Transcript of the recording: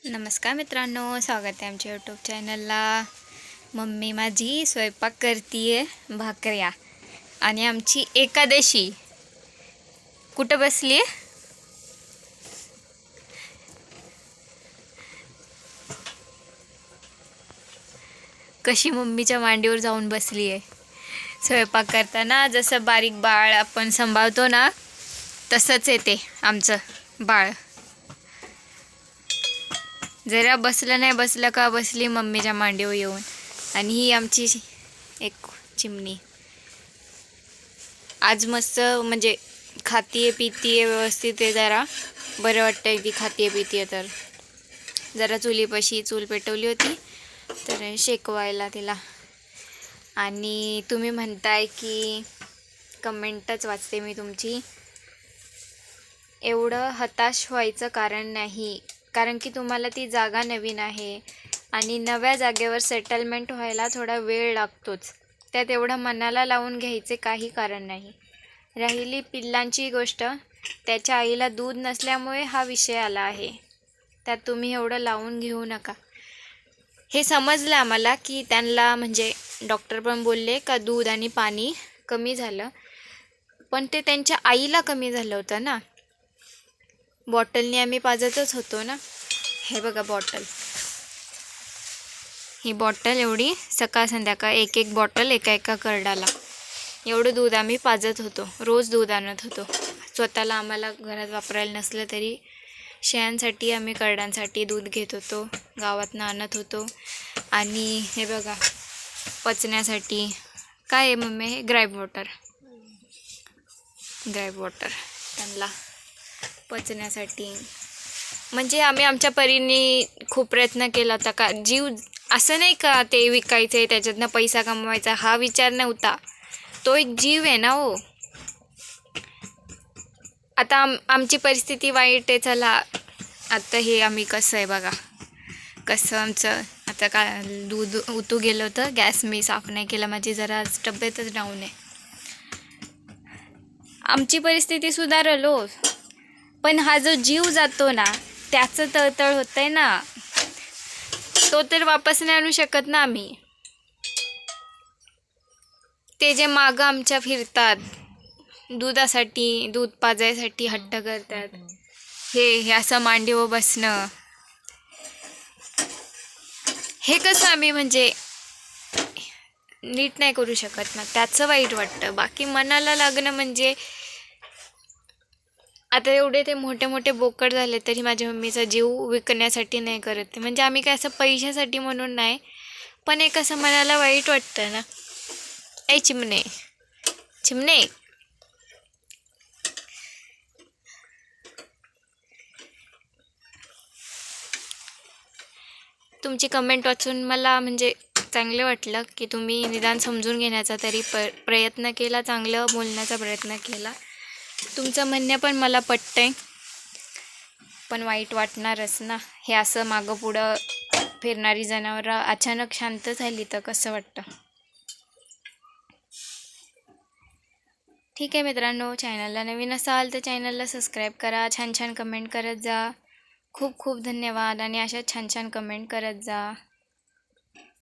नमस्कार मित्रांनो, स्वागत आहे आमच्या यूट्यूब चॅनलला। मम्मी माझी स्वयंपाक करतीये भाकऱ्या आणि आमची एकादशी कुठं बसली आहे? कशी मम्मीच्या मांडीवर जाऊन बसली आहे। स्वयंपाक करताना जसं बारीक बाळ आपण सांभाळतो ना, तसंच येते आमचं बाळ। जरा बसलं नाही बसलं का बसली मम्मीच्या मांडीवर येऊन। आणि ही आमची एक चिमणी आज मस्त म्हणजे खातीये पितीये व्यवस्थित आहे। जरा बरं वाटतंय ती खातीये पितीये। तर जरा चुलीपाशी चूल पेटवली होती तर शेकवायला तिला। आणि तुम्ही म्हणताय की कमेंटच वाचते मी तुमची, एवढं हताश व्हायचं कारण नाही, कारण की तुम्हाला ती जागा नवीन आहे आणि नव्या जागेवर सेटलमेंट व्हायला थोडा वेळ लागतोच। त्यात एवढं मनाला लावून घ्यायचे काही कारण नाही। राहिली पिल्लांची गोष्ट, त्याच्या आईला दूध नसल्यामुळे हा विषय आला आहे, त्यात तुम्ही एवढं लावून घेऊ नका। हे समजलं आम्हाला की त्यांना म्हणजे डॉक्टर पण बोलले का दूध आणि पाणी कमी झालं, पण ते त्यांच्या आईला कमी झालं होतं ना। बॉटलने आम्ही पाजतच होतो ना। हे बघा बॉटल, ही बॉटल एवढी सकाळ संध्याकाळ एक एक बॉटल एका करडाला एवढं दूध आम्ही पाजत होतो। रोज दूध आणत होतो स्वतःला। आम्हाला घरात वापरायला नसलं तरी शेळ्यांसाठी आम्ही करडांसाठी दूध घेत होतो, गावातनं आणत होतो। आणि हे बघा पचण्यासाठी काय आहे मम्मी, हे ग्राईप वॉटर त्यांना पचण्यासाठी। म्हणजे आम्ही आमच्या परीने खूप प्रयत्न केला होता का जीव असं नाही का ते विकायचं आहे त्याच्यातनं पैसा कमवायचा, हा विचार नव्हता। तो एक जीव आहे ना हो। आता आमची परिस्थिती वाईट आहे, चला आता हे आम्ही कसं आहे बघा, कसं आमचं आता का दूध उतू गेलं होतं, गॅस मी साफ नाही केला, माझी जरा तब्येतच डाऊन आहे। आमची परिस्थिती सुधारल हो, पण हा जो जीव जातो ना त्याचं तळतळ होतं आहे ना, तो तर वापस नाही आणू शकत ना आम्ही। ते जे मागं आमच्या फिरतात दुधासाठी, दूध पाजायसाठी हट्ट करतात, हे असं मांडीवर बसणं, हे कसं आम्ही म्हणजे नीट नाही करू शकत ना, त्याचं वाईट वाटतं। बाकी मनाला लागणं म्हणजे आता एवढे ते मोठे मोठे बोकड झाले तरी माझ्या मम्मीचा जीव विकण्यासाठी नाही करत ते, म्हणजे आम्ही काय असं पैशासाठी म्हणून नाही, पण एक असं मनाला वाईट वाटतं ना। ऐ चिमणे चिमणे, तुमची कमेंट वाचून मला म्हणजे चांगलं वाटलं की तुम्ही निदान समजून घेण्याचा तरी प्रयत्न केला, चांगलं बोलण्याचा प्रयत्न केला। तुमचं म्हणणं पण मला पटतंय, पण वाईट वाटणारच ना। हे असं मागं पुढं फिरणारी जनावरं अचानक शांत झाली तर कसं वाटतं। ठीक आहे मित्रांनो, चॅनलला नवीन असाल तर चॅनलला सबस्क्राईब करा, छान छान कमेंट करत जा। खूप खूप धन्यवाद आणि अशा छान छान कमेंट करत जा।